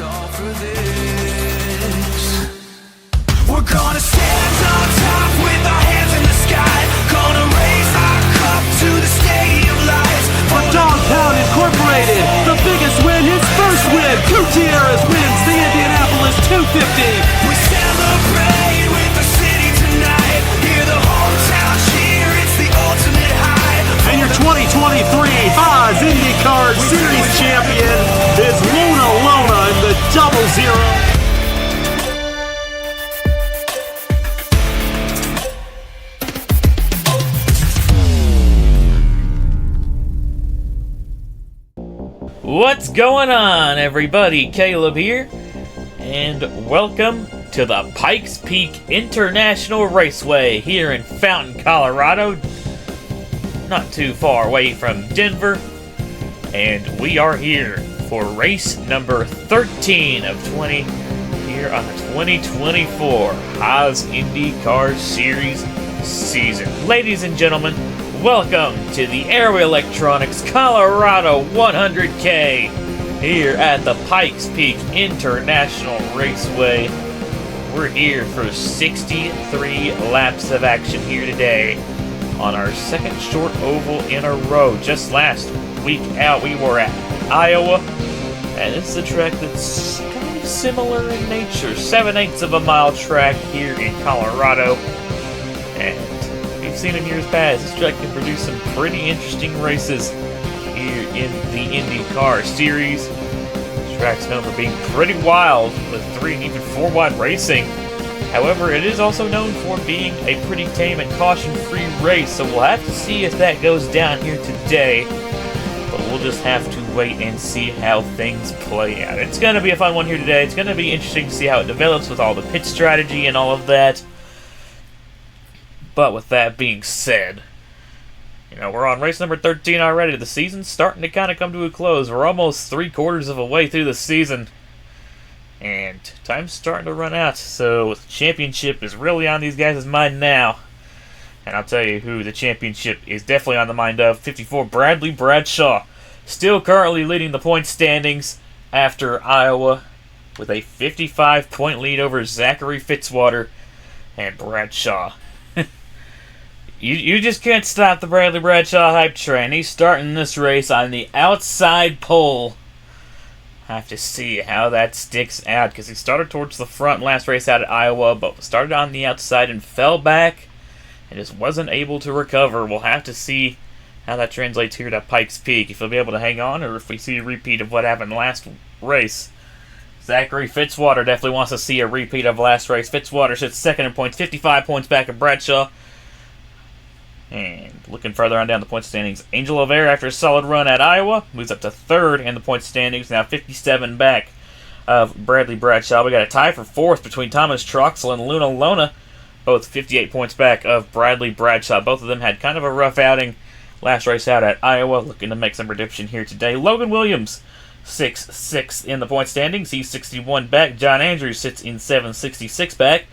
all for this. We're gonna stand on top with our hands in the sky. Gonna raise our cup to the stadium lights. For Dog Pound Incorporated, the biggest win, his first win. Gutierrez wins the Indianapolis 250. We celebrate with the city tonight. Hear the hometown cheer, it's the ultimate high. And your 2023 Haas IndyCar Series champion is Luna Lona in the 00. What's going on, everybody? Caleb here, and welcome to the Pikes Peak International Raceway here in Fountain, Colorado, not too far away from Denver, and we are here for race number 13 of 20 here on the 2024 Haas IndyCar Series season. Ladies and gentlemen, welcome to the Aero Electronics Colorado 100K here at the Pikes Peak International Raceway. We're here for 63 laps of action here today on our second short oval in a row. Just last week out, we were at Iowa, and it's a track that's kind of similar in nature. 7/8 of a mile track here in Colorado, and we've seen in years past, this track can produce some pretty interesting races here in the IndyCar Series. This track's known for being pretty wild with 3 and even 4 wide racing. However, it is also known for being a pretty tame and caution-free race, so we'll have to see if that goes down here today. But we'll just have to wait and see how things play out. It's going to be a fun one here today. It's going to be interesting to see how it develops with all the pit strategy and all of that. But with that being said, we're on race number 13 already. The season's starting to kind of come to a close. We're almost 3/4 of a way through the season, and time's starting to run out. So the championship is really on these guys' mind now. And I'll tell you who the championship is definitely on the mind of. 54, Bradley Bradshaw, still currently leading the point standings after Iowa with a 55-point lead over Zachary Fitzwater and Bradshaw. You just can't stop the Bradley Bradshaw hype train. He's starting this race on the outside pole. Have to see how that sticks out, because he started towards the front last race out at Iowa, but started on the outside and fell back and just wasn't able to recover. We'll have to see how that translates here to Pikes Peak, if he'll be able to hang on or if we see a repeat of what happened last race. Zachary Fitzwater definitely wants to see a repeat of last race. Fitzwater sits second in points, 55 points back of Bradshaw. And looking further on down the point standings, Angel O'Vera, after a solid run at Iowa, moves up to third in the point standings, now 57 back of Bradley Bradshaw. We got a tie for fourth between Thomas Troxel and Luna Lona, both 58 points back of Bradley Bradshaw. Both of them had kind of a rough outing last race out at Iowa, looking to make some redemption here today. Logan Williams, 6th in the point standings, he's 61 back. John Andrews sits in 766 back.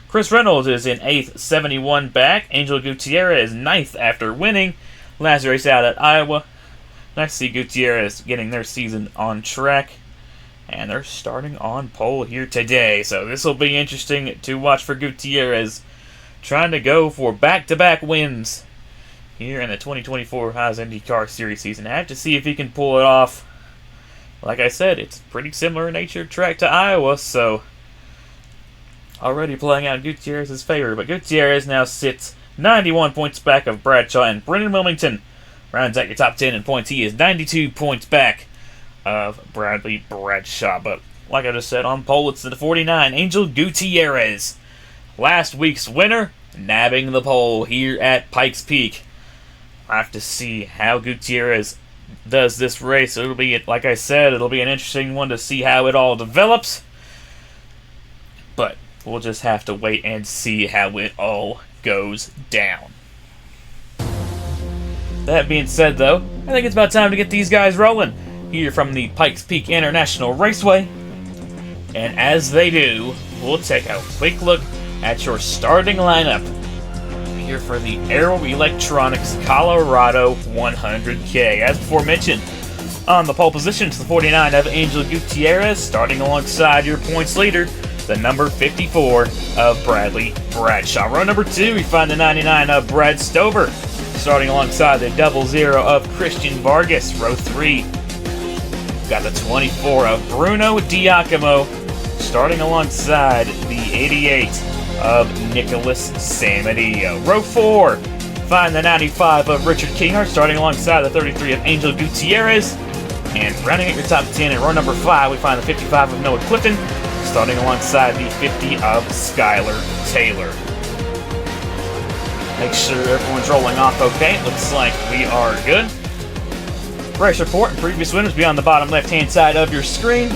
Chris Reynolds is in 8th, 71 back. Angel Gutierrez is 9th after winning last race out at Iowa. Nice to see Gutierrez getting their season on track. And they're starting on pole here today. So this will be interesting to watch for Gutierrez, trying to go for back-to-back wins here in the 2024 Haas IndyCar Series season. I have to see if he can pull it off. Like I said, it's pretty similar in nature track to Iowa, so already playing out Gutierrez's favor. But Gutierrez now sits 91 points back of Bradshaw, and Brendan Wilmington rounds out your top 10 in points. He is 92 points back of Bradley Bradshaw. But like I just said, on pole it's the 49, Angel Gutierrez. Last week's winner, nabbing the pole here at Pikes Peak. I'll have to see how Gutierrez does this race. It'll be, like I said, it'll be an interesting one to see how it all develops. But we'll just have to wait and see how it all goes down. That being said, though, I think it's about time to get these guys rolling here from the Pikes Peak International Raceway. And as they do, we'll take a quick look at your starting lineup here for the Aero Electronics Colorado 100K. As before mentioned, On the pole position to the 49 of Angel Gutierrez, starting alongside your points leader, the number 54 of Bradley Bradshaw. Row number 2, we find the 99 of Brad Stover, starting alongside the 00 of Christian Vargas. Row 3, got the 24 of Bruno Diacomo, starting alongside the 88 of Nicholas Samadillo. Row 4, find the 95 of Richard Kinghart, starting alongside the 33 of Angel Gutierrez. And rounding out your top 10 in row number 5, we find the 55 of Noah Clifton, starting alongside the 50 of Skylar Taylor. Make sure everyone's rolling off okay. It looks like we are good. Race report and previous winners be on the bottom left-hand side of your screen.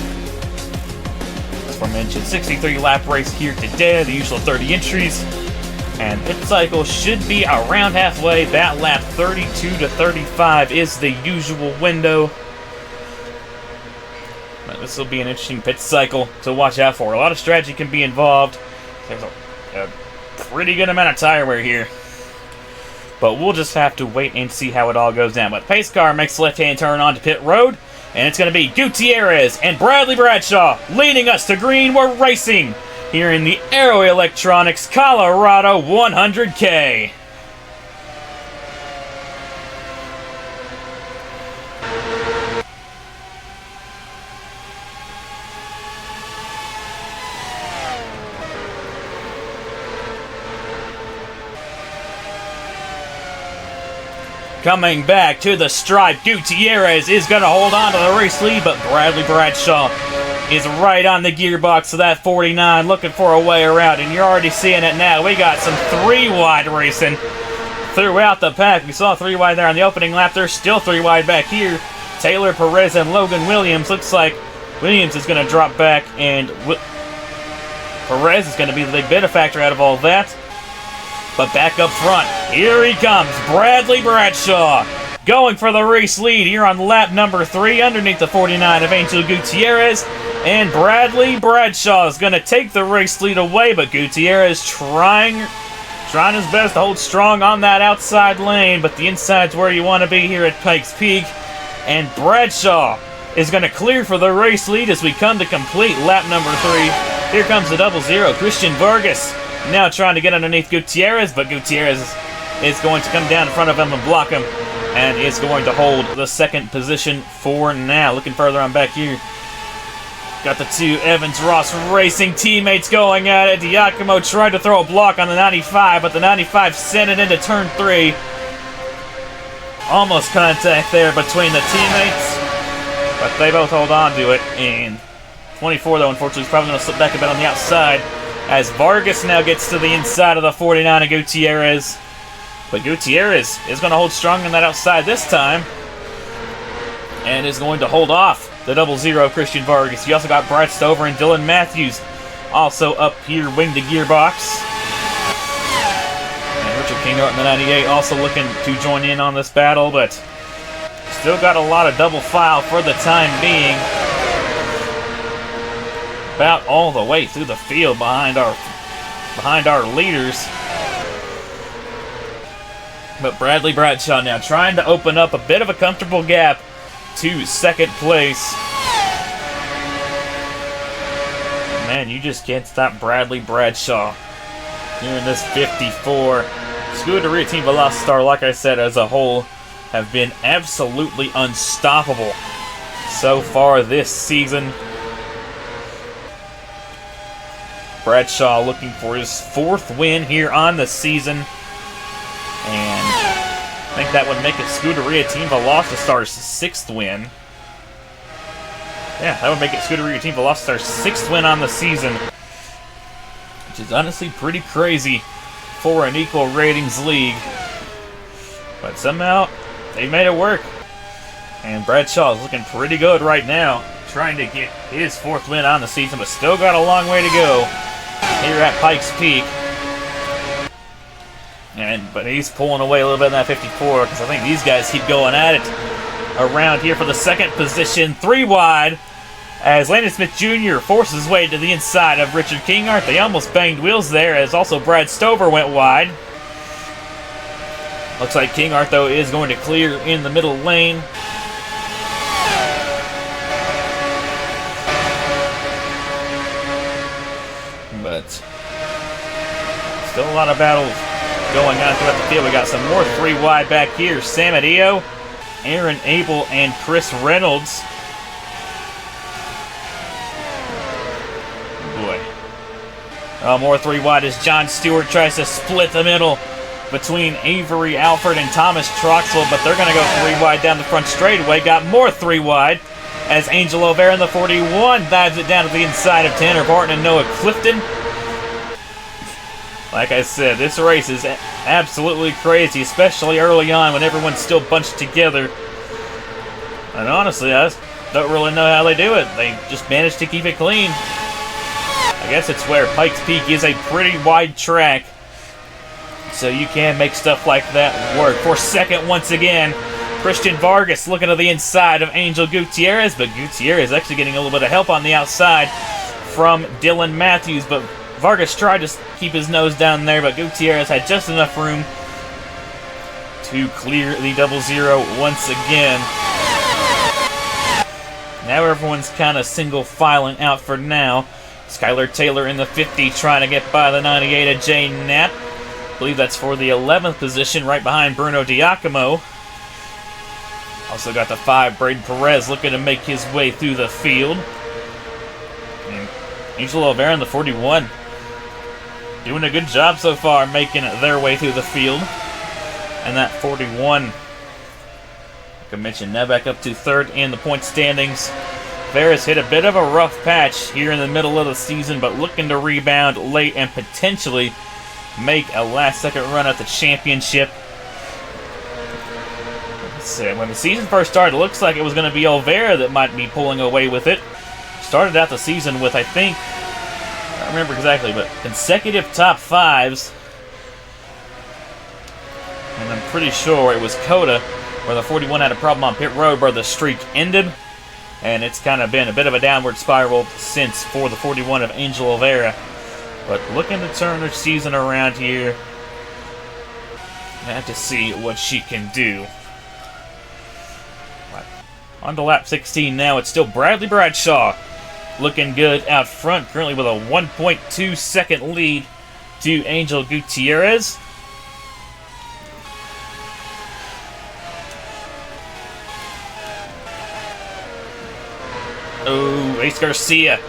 As aforementioned, 63 lap race here today, the usual 30 entries. And pit cycle should be around halfway. That lap 32 to 35 is the usual window. But this will be an interesting pit cycle to watch out for. A lot of strategy can be involved. There's a pretty good amount of tire wear here. But we'll just have to wait and see how it all goes down. But pace car makes the left-hand turn onto pit road. And it's going to be Gutierrez and Bradley Bradshaw leading us to green. We're racing here in the Aero Electronics Colorado 100K. Coming back to the stripe, Gutierrez is going to hold on to the race lead, but Bradley Bradshaw is right on the gearbox of that 49, looking for a way around, and you're already seeing it now. We got some 3-wide racing throughout the pack. We saw 3-wide there on the opening lap. There's still 3-wide back here. Taylor, Perez, and Logan Williams. Looks like Williams is going to drop back, and Perez is going to be the big benefactor out of all that. But back up front, here he comes, Bradley Bradshaw, going for the race lead here on lap number 3 underneath the 49 of Angel Gutierrez. And Bradley Bradshaw is going to take the race lead away, but Gutierrez trying his best to hold strong on that outside lane, but the inside's where you want to be here at Pikes Peak. And Bradshaw is going to clear for the race lead as we come to complete lap number 3. Here comes the 00, Christian Vargas. Now trying to get underneath Gutierrez, but Gutierrez is going to come down in front of him and block him, and is going to hold the second position for now. Looking further on back here, got the 2 Evans-Ross Racing teammates going at it. Diacomo tried to throw a block on the 95, but the 95 sent it into turn 3. Almost contact there between the teammates, but they both hold on to it. And 24, though, unfortunately, is probably going to slip back a bit on the outside, as Vargas now gets to the inside of the 49 of Gutierrez. But Gutierrez is going to hold strong on that outside this time, and is going to hold off the 00 Christian Vargas. You also got Brad Stover and Dylan Matthews also up here, wing to gearbox. And Richard Kinghart in the 98 also looking to join in on this battle, but still got a lot of double file for the time being. About all the way through the field behind our leaders. But Bradley Bradshaw now trying to open up a bit of a comfortable gap to second place. Man, you just can't stop Bradley Bradshaw here in this 54. Scuderia Team Velocitar, like I said, as a whole, have been absolutely unstoppable so far this season. Bradshaw looking for his 4th win here on the season. And I think that would make it Scuderia Team Velocitar's 6th win. Yeah, that would make it Scuderia Team Velocitar's 6th win on the season, which is honestly pretty crazy for an equal ratings league. But somehow, they made it work. And Bradshaw is looking pretty good right now, trying to get his 4th win on the season, but still got a long way to go here at Pikes Peak. But he's pulling away a little bit in that 54, because I think these guys keep going at it around here for the second position. 3 wide as Landon Smith Jr. forces his way to the inside of Richard Kinghart. They almost banged wheels there, as also Brad Stover went wide. Looks like Kinghart, though, is going to clear in the middle lane. but still a lot of battles going on throughout the field. We got some more 3 wide back here. Sam Adio, Aaron Abel, and Chris Reynolds. Boy. Oh, more 3 wide as John Stewart tries to split the middle between Avery Alford and Thomas Troxel, but they're going to go 3 wide down the front straightaway. Got more 3 wide as Angel O'Vera in the 41 dives it down to the inside of Tanner Barton and Noah Clifton. Like I said, this race is absolutely crazy, especially early on when everyone's still bunched together. And honestly, I just don't really know how they do it. They just manage to keep it clean. I guess it's where Pikes Peak is a pretty wide track, so you can make stuff like that work. For second once again, Christian Vargas looking to the inside of Angel Gutierrez, but Gutierrez actually getting a little bit of help on the outside from Dylan Matthews, but Vargas tried to keep his nose down there, but Gutierrez had just enough room to clear the 0-0 once again. Now everyone's kind of single filing out for now. Skylar Taylor in the 50 trying to get by the 98 of Jay Knapp. I believe that's for the 11th position, right behind Bruno Diacomo. Also got the 5, Braden Perez looking to make his way through the field. And Angel O'Vera in the 41. Doing a good job so far making their way through the field. And that 41, like I mentioned, now back up to 3rd in the point standings. Veras hit a bit of a rough patch here in the middle of the season, but looking to rebound late and potentially make a last-second run at the championship. So when the season first started, it looks like it was going to be O'Vera that might be pulling away with it. Started out the season with, I think, I don't remember exactly, but consecutive top 5s. And I'm pretty sure it was Coda where the 41 had a problem on pit road where the streak ended. And it's kind of been a bit of a downward spiral since for the 41 of Angel O'Vera. But looking to turn her season around here. I have to see what she can do. On to lap 16 now. It's still Bradley Bradshaw looking good out front, currently with a 1.2 second lead to Angel Gutierrez. Oh, Ace Garcia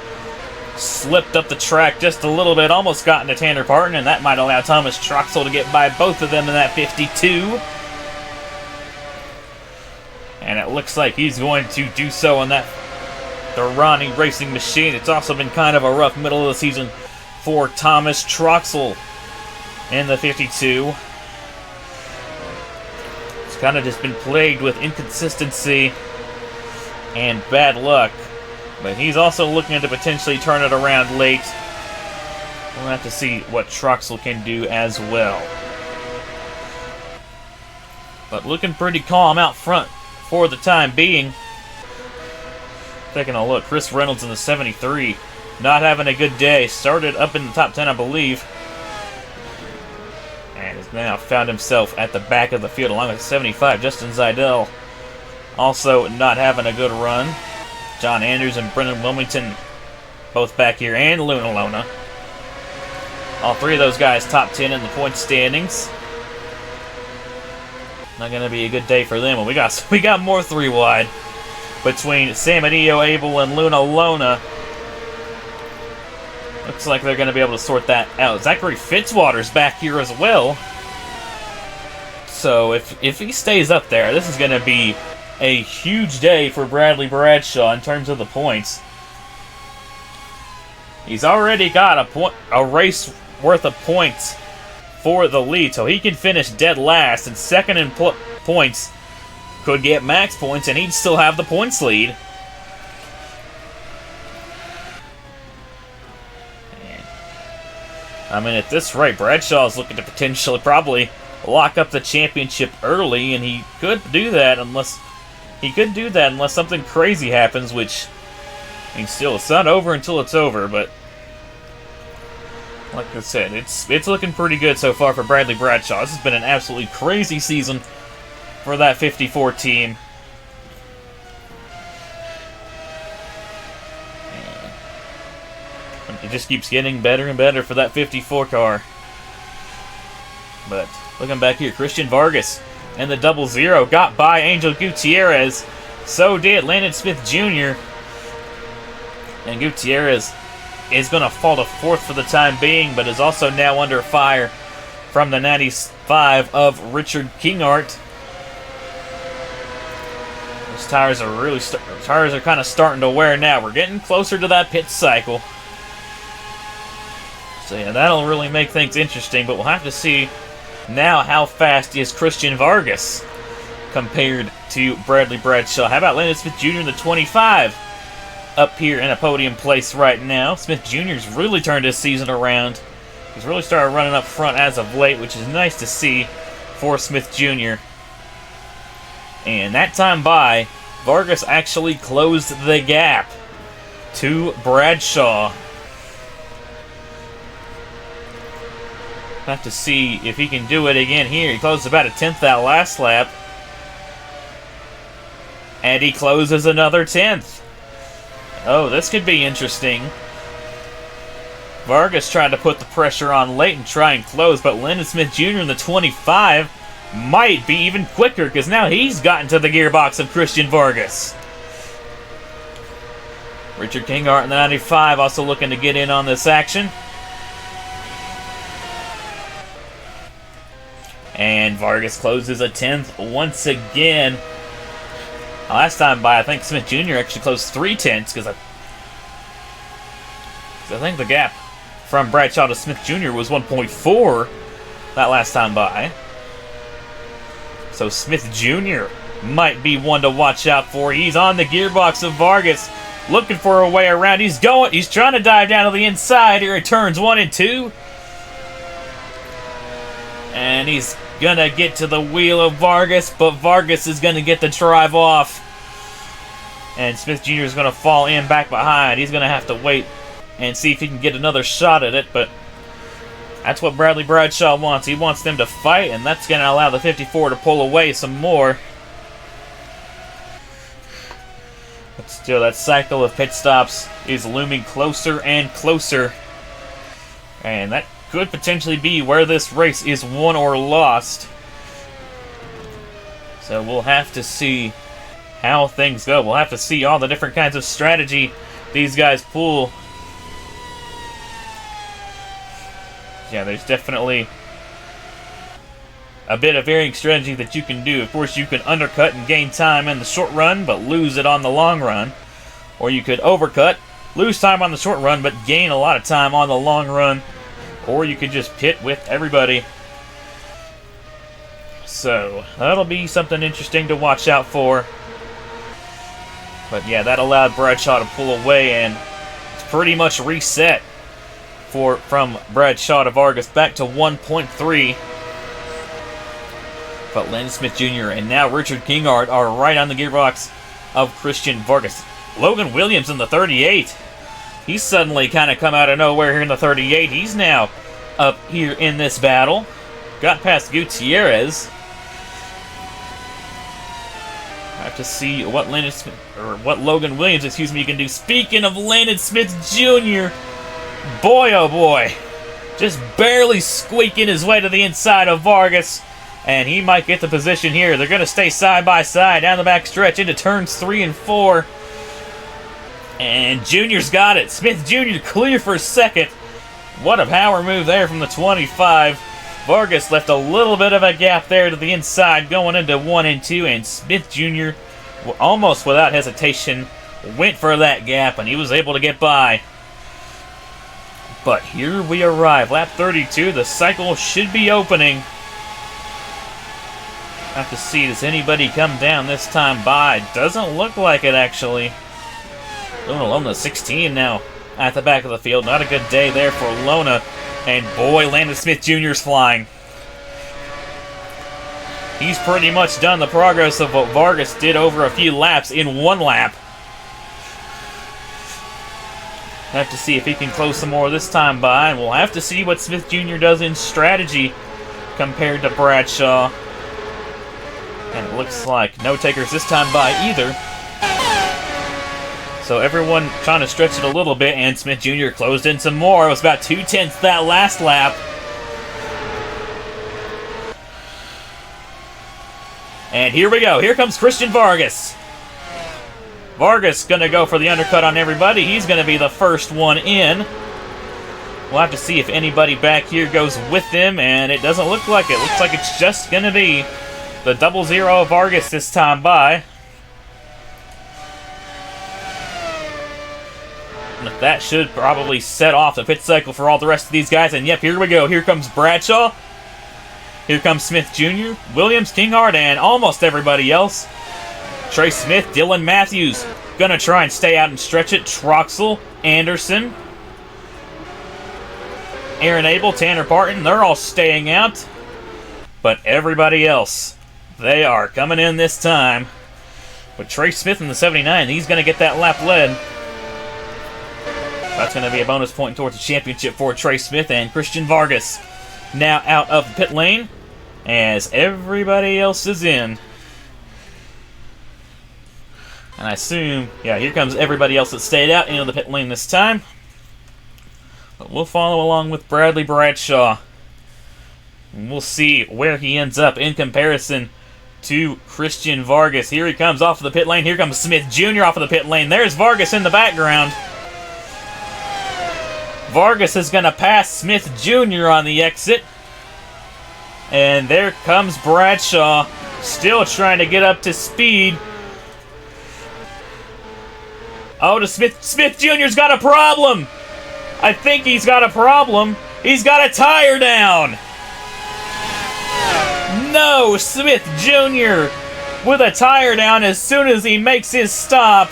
slipped up the track just a little bit, almost got into Tanner Barton, and that might allow Thomas Troxel to get by both of them in that 52. And it looks like he's going to do so on that the Ronnie Racing Machine. It's also been kind of a rough middle of the season for Thomas Troxel in the 52. It's kind of just been plagued with inconsistency and bad luck. But he's also looking to potentially turn it around late. We'll have to see what Troxel can do as well. But looking pretty calm out front for the time being. Taking a look, Chris Reynolds in the 73. Not having a good day. Started up in the top 10, I believe. And has now found himself at the back of the field along with 75. Justin Zeidel also not having a good run. John Andrews and Brendan Wilmington both back here, and Luna Lona. All 3 of those guys top 10 in the point standings. Not going to be a good day for them. We got more 3 wide between Sam Adio, Abel, and Luna Lona. Looks like they're going to be able to sort that out. Zachary Fitzwater's back here as well. So if he stays up there, this is going to be a huge day for Bradley Bradshaw in terms of the points. He's already got a race worth of points for the lead, so he can finish dead last, and second in points could get max points, and he'd still have the points lead. I mean, at this rate, Bradshaw's looking to potentially probably lock up the championship early, and he could do that unless something crazy happens, which, I mean, still, it's not over until it's over, but like I said, it's looking pretty good so far for Bradley Bradshaw. This has been an absolutely crazy season for that 54 team. It just keeps getting better and better for that 54 car. But looking back here, Christian Vargas and the 00 got by Angel Gutierrez. So did Landon Smith Jr. And Gutierrez is going to fall to fourth for the time being, but is also now under fire from the 95 of Richard Kingart. Those tires are kind of starting to wear now. We're getting closer to that pit cycle. So yeah, that'll really make things interesting, but we'll have to see now how fast is Christian Vargas compared to Bradley Bradshaw. How about Landon Smith Jr. in the 25 up here in a podium place right now? Smith Jr.'s really turned his season around. He's really started running up front as of late, which is nice to see for Smith Jr. And that time by, Vargas actually closed the gap to Bradshaw. Have to see if he can do it again here. He closed about a 10th that last lap. And he closes another 10th. Oh, this could be interesting. Vargas tried to put the pressure on late and try and close, but Landon Smith Jr. in the 25 might be even quicker, because now he's gotten to the gearbox of Christian Vargas. Richard Kingart in the 95 also looking to get in on this action. And Vargas closes a 10th once again. Last time by, I think Smith Jr. actually closed 3 tenths, because I think the gap from Bradshaw to Smith Jr. was 1.4 that last time by. So Smith Jr. might be one to watch out for. He's on the gearbox of Vargas, looking for a way around. He's trying to dive down to the inside here at turns 1 and 2. And he's gonna get to the wheel of Vargas, but Vargas is gonna get the drive off. And Smith Jr. is gonna fall in back behind. He's gonna have to wait and see if he can get another shot at it, but that's what Bradley Bradshaw wants. He wants them to fight, and that's gonna allow the 54 to pull away some more. But still, that cycle of pit stops is looming closer and closer. And that could potentially be where this race is won or lost. So we'll have to see how things go. We'll have to see all the different kinds of strategy these guys pull. Yeah, there's definitely a bit of varying strategy that you can do. Of course, you can undercut and gain time in the short run, but lose it on the long run. Or you could overcut, lose time on the short run, but gain a lot of time on the long run. Or you could just pit with everybody. So, that'll be something interesting to watch out for. But yeah, that allowed Bradshaw to pull away, and it's pretty much reset from Bradshaw to Vargas back to 1.3. But Landon Smith Jr. and now Richard Kingart are right on the gearbox of Christian Vargas. Logan Williams in the 38. He's suddenly kind of come out of nowhere here in the 38. He's now up here in this battle. Got past Gutierrez. I have to see what Logan Williams, can do. Speaking of Landon Smith Jr., boy oh boy, just barely squeaking his way to the inside of Vargas, and he might get the position here. They're going to stay side by side down the back stretch into turns 3 and 4. And Junior's got it. Smith Jr. clear for second. What a power move there from the 25. Vargas left a little bit of a gap there to the inside going into 1 and 2, and Smith Jr. almost without hesitation went for that gap, and he was able to get by. But here we arrive. Lap 32. The cycle should be opening. Have to see, does anybody come down this time by? Doesn't look like it, actually. Lona 16 now at the back of the field. Not a good day there for Lona. And boy, Landon Smith Jr. is flying. He's pretty much done the progress of what Vargas did over a few laps in 1 lap. Have to see if he can close some more this time by, and we'll have to see what Smith Jr. does in strategy compared to Bradshaw. And it looks like no takers this time by either. So everyone trying to stretch it a little bit, and Smith Jr. closed in some more. It was about 2/10 that last lap. And here we go. Here comes Christian Vargas. Vargas going to go for the undercut on everybody. He's going to be the first one in. We'll have to see if anybody back here goes with him, and it doesn't look like it. Looks like it's just going to be the 00 Vargas this time by. And that should probably set off the pit cycle for all the rest of these guys. And yep, here we go. Here comes Bradshaw. Here comes Smith Jr., Williams, Kinghart, and almost everybody else. Trey Smith, Dylan Matthews, gonna try and stay out and stretch it. Troxel, Anderson, Aaron Abel, Tanner Parton, they're all staying out. But everybody else, they are coming in this time. With Trey Smith in the 79, he's gonna get that lap led. That's gonna be a bonus point towards the championship for Trey Smith. And Christian Vargas now out of the pit lane as everybody else is in. And I assume, yeah, here comes everybody else that stayed out into the pit lane this time. But we'll follow along with Bradley Bradshaw. And we'll see where he ends up in comparison to Christian Vargas. Here he comes off of the pit lane. Here comes Smith Jr. off of the pit lane. There's Vargas in the background. Vargas is going to pass Smith Jr. on the exit. And there comes Bradshaw, still trying to get up to speed. Oh, Smith Jr.'s got a problem. I think he's got a problem. He's got a tire down. No, Smith Jr. with a tire down as soon as he makes his stop.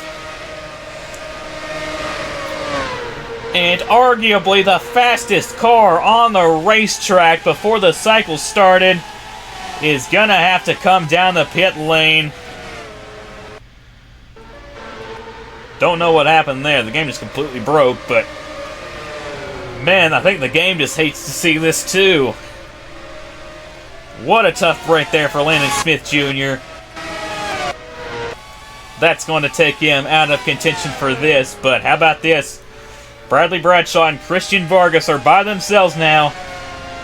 And arguably the fastest car on the racetrack before the cycle started is gonna have to come down the pit lane. Don't know what happened there. The game just completely broke, but man, I think the game just hates to see this too. What a tough break there for Landon Smith Jr. That's going to take him out of contention for this, but how about this? Bradley Bradshaw and Christian Vargas are by themselves now,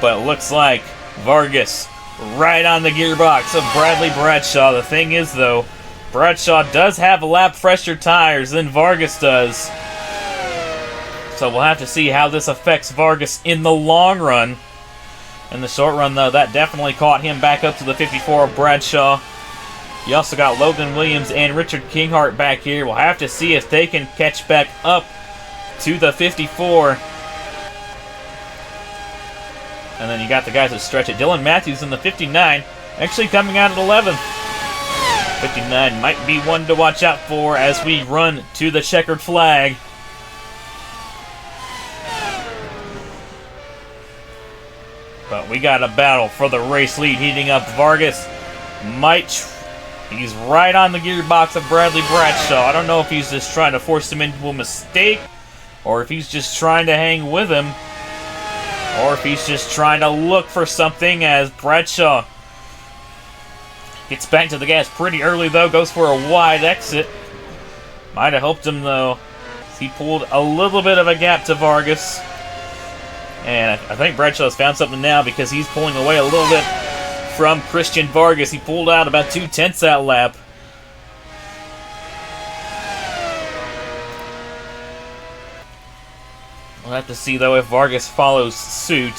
but it looks like Vargas right on the gearbox of Bradley Bradshaw. The thing is, though, Bradshaw does have a lap fresher tires than Vargas does. So we'll have to see how this affects Vargas in the long run. In the short run, though, that definitely caught him back up to the 54 of Bradshaw. You also got Logan Williams and Richard Kinghart back here. We'll have to see if they can catch back up to the 54. And then you got the guys that stretch it. Dylan Matthews in the 59, actually coming out at 11th. 59 might be one to watch out for as we run to the checkered flag. But we got a battle for the race lead heating up. Vargas he's right on the gearbox of Bradley Bradshaw. I don't know if he's just trying to force him into a mistake, or if he's just trying to hang with him, or if he's just trying to look for something as Bradshaw gets back to the gas pretty early, though. Goes for a wide exit. Might have helped him, though. He pulled a little bit of a gap to Vargas. And I think Bradshaw's found something now because he's pulling away a little bit from Christian Vargas. He pulled out about 2/10 that lap. We'll have to see, though, if Vargas follows suit.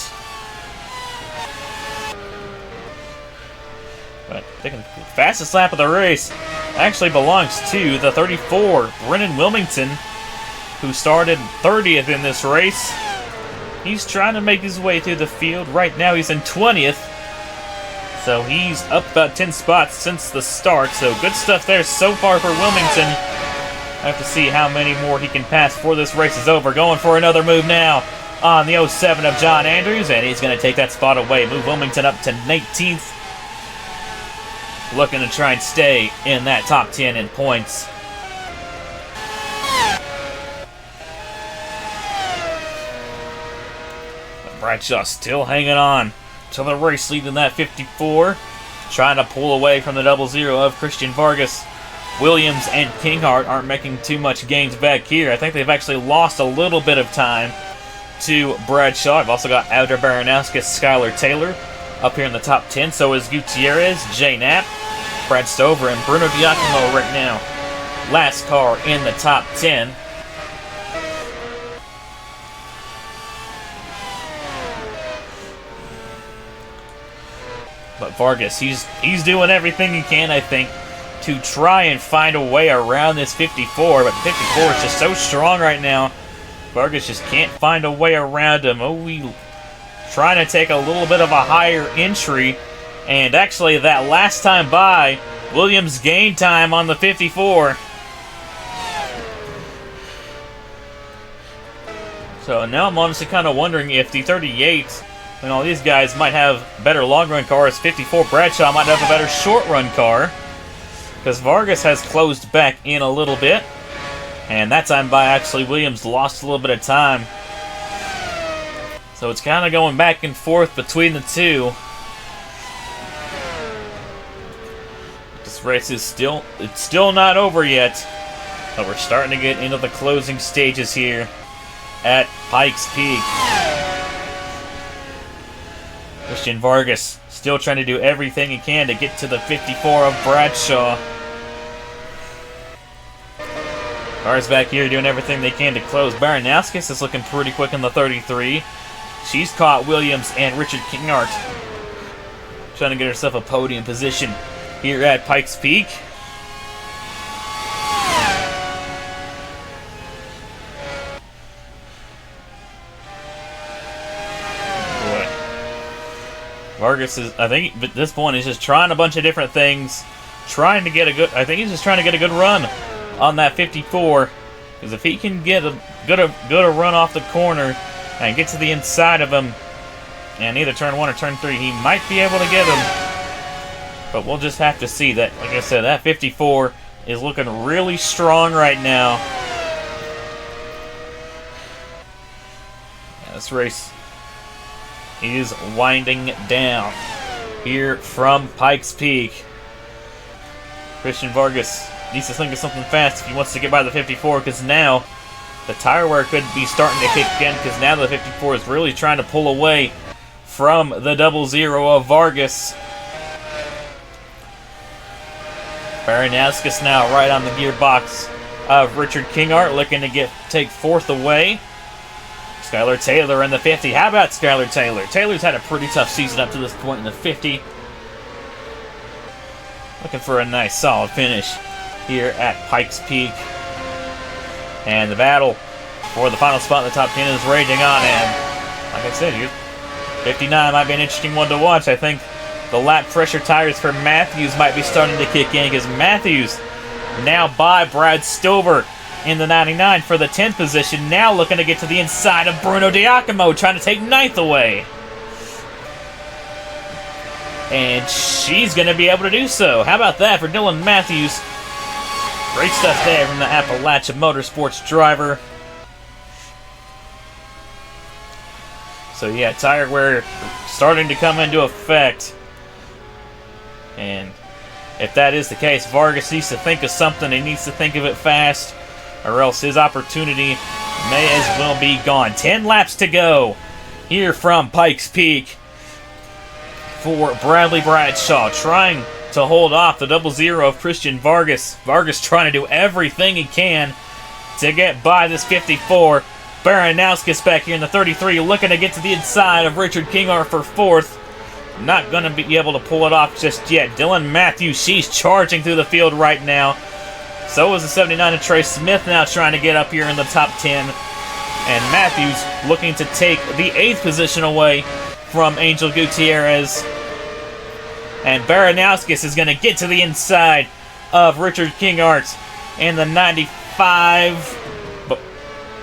But the fastest lap of the race actually belongs to the 34, Brennan Wilmington, who started 30th in this race. He's trying to make his way through the field. Right now he's in 20th. So he's up about 10 spots since the start. So good stuff there so far for Wilmington. I have to see how many more he can pass before this race is over. Going for another move now on the 07 of John Andrews. And he's going to take that spot away. Move Wilmington up to 19th. Looking to try and stay in that top 10 in points. Bradshaw still hanging on to the race lead in that 54. Trying to pull away from the 00 of Christian Vargas. Williams and Kinghart aren't making too much gains back here. I think they've actually lost a little bit of time to Bradshaw. I've also got Outer Baranowski, Skylar Taylor up here in the top 10. So is Gutierrez, Jay Knapp, Brad Stover, and Bruno Giacomo right now. Last car in the top 10. But Vargas, he's doing everything he can, I think, to try and find a way around this 54. But 54 is just so strong right now. Vargas just can't find a way around him. Oh, we trying to take a little bit of a higher entry. And actually, that last time by, Williams gained time on the 54. So now I'm honestly kind of wondering if the 38, and all these guys might have better long-run cars. 54 Bradshaw might have a better short-run car, because Vargas has closed back in a little bit. And that time by, actually, Williams lost a little bit of time. So it's kind of going back and forth between the two. This race is still not over yet, but we're starting to get into the closing stages here at Pikes Peak. Christian Vargas still trying to do everything he can to get to the 54 of Bradshaw. Cars back here doing everything they can to close. Baranowskis is looking pretty quick in the 33. She's caught Williams and Richard Kinghart, trying to get herself a podium position here at Pikes Peak. Vargas is, I think, at this point, he's just trying a bunch of different things, trying to get a good. I think he's just trying to get a good run on that 54, because if he can get a good run off the corner and get to the inside of him, and either turn 1 or turn 3, he might be able to get him. But we'll just have to see. That, like I said, that 54 is looking really strong right now. Yeah, this race is winding down here from Pikes Peak. Christian Vargas needs to think of something fast if he wants to get by the 54, because now the tire wear could be starting to kick in, because now the 54 is really trying to pull away from the 00 of Vargas. Baranowskis now right on the gearbox of Richard Kinghart, looking to take fourth away. Skylar Taylor in the 50. How about Skylar Taylor? Taylor's had a pretty tough season up to this point in the 50. Looking for a nice solid finish here at Pikes Peak. And the battle for the final spot in the top 10 is raging on. And like I said, 59 might be an interesting one to watch. I think the lap pressure tires for Matthews might be starting to kick in, because Matthews now by Brad Stover in the 99 for the 10th position, now looking to get to the inside of Bruno Giacomo, trying to take 9th away. And she's going to be able to do so. How about that for Dylan Matthews? Great stuff there from the Appalachia Motorsports driver. So yeah, tire wear starting to come into effect. And if that is the case, Vargas needs to think of something. He needs to think of it fast, or else his opportunity may as well be gone. 10 laps to go here from Pikes Peak for Bradley Bradshaw, trying to hold off the 00 of Christian Vargas. Vargas trying to do everything he can to get by this 54. Baranowskis back here in the 33, looking to get to the inside of Richard Kinghart for fourth. Not going to be able to pull it off just yet. Dylan Matthews, she's charging through the field right now. So is the 79 of Trey Smith, now trying to get up here in the top 10. And Matthews looking to take the 8th position away from Angel Gutierrez. And Baranowskis is going to get to the inside of Richard Kinghart in the 95. But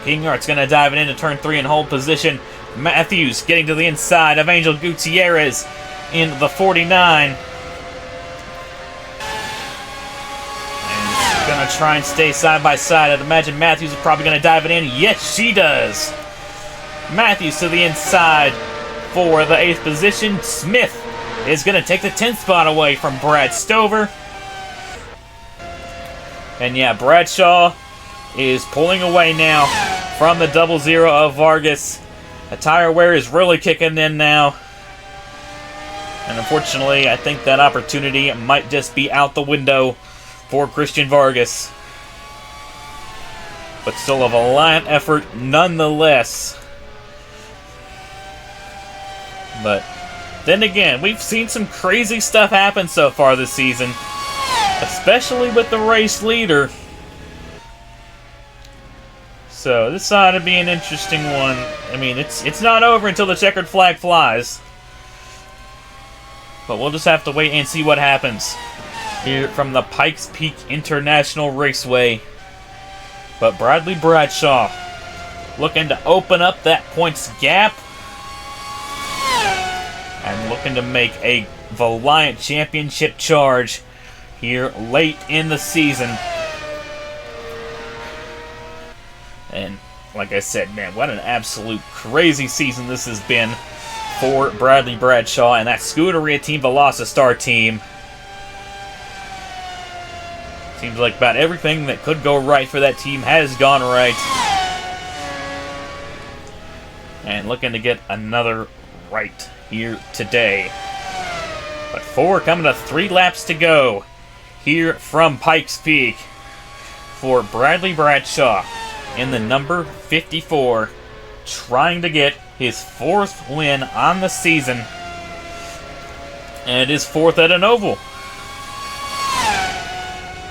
Kinghart's going to dive it into turn 3 and hold position. Matthews getting to the inside of Angel Gutierrez in the 49. Gonna try and stay side by side. I'd imagine Matthews is probably gonna dive it in. Yes, she does. Matthews to the inside for the 8th position. Smith is gonna take the 10th spot away from Brad Stover. And yeah, Bradshaw is pulling away now from the 0-0 of Vargas. The tire wear is really kicking in now. And unfortunately, I think that opportunity might just be out the window for Christian Vargas. But still a valiant effort nonetheless. But then again, we've seen some crazy stuff happen so far this season. Especially with the race leader. So this ought to be an interesting one. I mean, it's not over until the checkered flag flies. But we'll just have to wait and see what happens here from the Pikes Peak International Raceway. But Bradley Bradshaw looking to open up that points gap and looking to make a valiant championship charge here late in the season. And like I said, man, what an absolute crazy season this has been for Bradley Bradshaw and that Scuderia Team Velocity team. Seems like about everything that could go right for that team has gone right. And looking to get another right here today. But 4 coming to 3 laps to go here from Pikes Peak for Bradley Bradshaw in the number 54, trying to get his 4th win on the season and his 4th at an oval.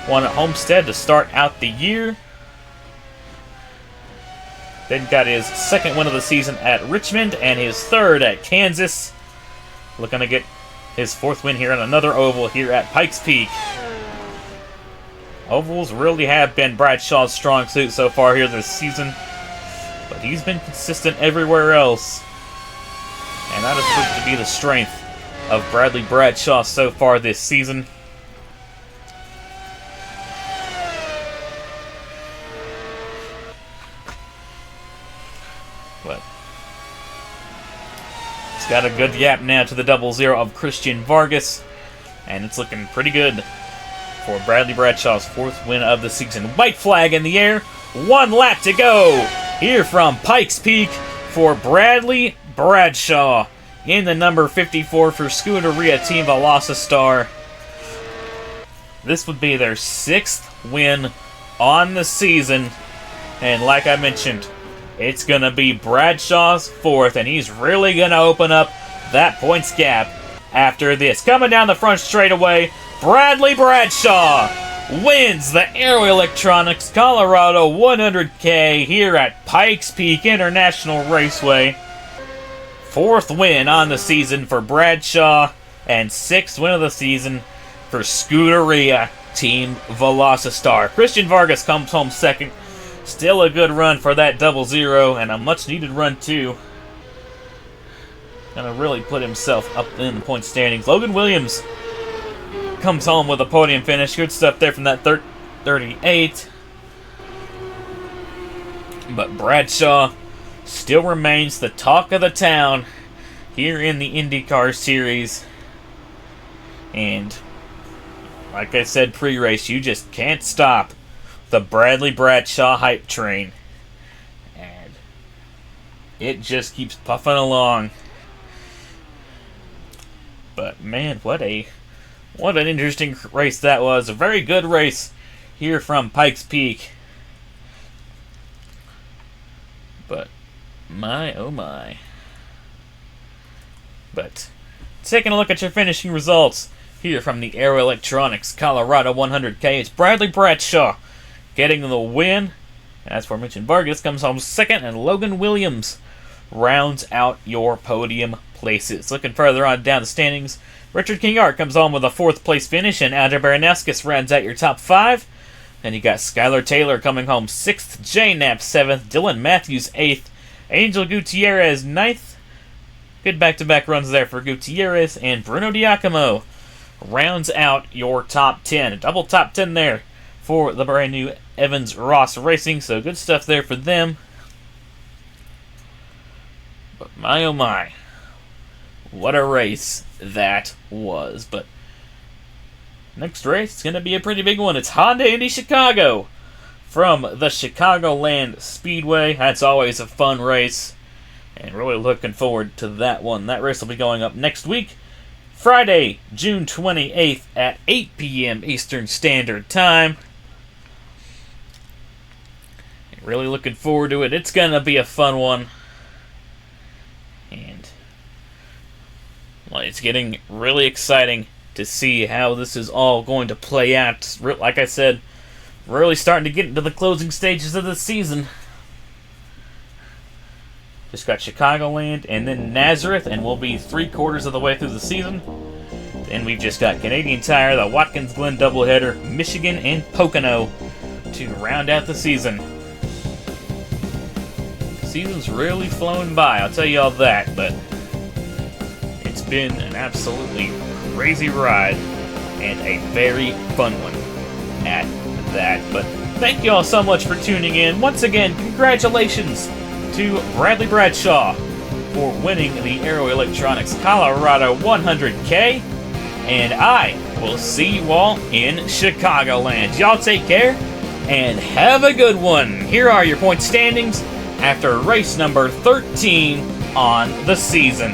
Won at Homestead to start out the year. Then got his 2nd win of the season at Richmond and his 3rd at Kansas. Looking to get his 4th win here on another oval here at Pikes Peak. Ovals really have been Bradshaw's strong suit so far here this season, but he's been consistent everywhere else. And that has proved to be the strength of Bradley Bradshaw so far this season. But it's got a good gap now to the 0-0 of Christian Vargas, and it's looking pretty good for Bradley Bradshaw's 4th win of the season. White flag in the air. 1 lap to go here from Pikes Peak for Bradley Bradshaw in the number 54 for Scuderia Team Velocity. This would be their 6th win on the season. And like I mentioned, it's going to be Bradshaw's 4th, and he's really going to open up that points gap after this. Coming down the front straightaway, Bradley Bradshaw wins the Aero Electronics Colorado 100K here at Pikes Peak International Raceway. 4th win on the season for Bradshaw and 6th win of the season for Scuderia Team Velocity. Christian Vargas comes home 2nd. Still a good run for that 0-0 and a much needed run too. Gonna really put himself up in the point standings. Logan Williams comes home with a podium finish. Good stuff there from that 38. But Bradshaw still remains the talk of the town here in the IndyCar Series. And like I said pre-race, you just can't stop the Bradley Bradshaw hype train. And it just keeps puffing along. But man, what an interesting race that was. A very good race here from Pikes Peak. But my oh my. But taking a look at your finishing results here from the Aero Electronics Colorado 100K, it's Bradley Bradshaw getting the win. As aforementioned, Vargas comes home 2nd, and Logan Williams rounds out your podium places. Looking further on down the standings, Richard Kingart comes home with a 4th place finish, and Adrian Baranowskis rounds out your top 5. Then you got Skylar Taylor coming home 6th, Jay Knapp 7th, Dylan Matthews 8th, Angel Gutierrez 9th. Good back-to-back runs there for Gutierrez, and Bruno Diacomo rounds out your top 10. A double top 10 there for the brand new Evans Ross Racing, so good stuff there for them. But my oh my, what a race that was. But Next race is going to be a pretty big one. It's Honda Indy Chicago from the Chicagoland Speedway. That's always a fun race, and really looking forward to that one. That race will be going up next week, Friday, June 28th at 8 p.m. Eastern Standard Time. Really looking forward to it. It's going to be a fun one. And well, it's getting really exciting to see how this is all going to play out. Like I said, really starting to get into the closing stages of the season. Just got Chicagoland and then Nazareth, and we'll be 3/4 of the way through the season. Then we've just got Canadian Tire, the Watkins Glen doubleheader, Michigan, and Pocono to round out the season. The season's really flown by, I'll tell you all that, but it's been an absolutely crazy ride and a very fun one at that. But thank you all so much for tuning in. Once again, congratulations to Bradley Bradshaw for winning the Aero Electronics Colorado 100K, and I will see you all in Chicagoland. Y'all take care and have a good one. Here are your point standings after race number 13 on the season.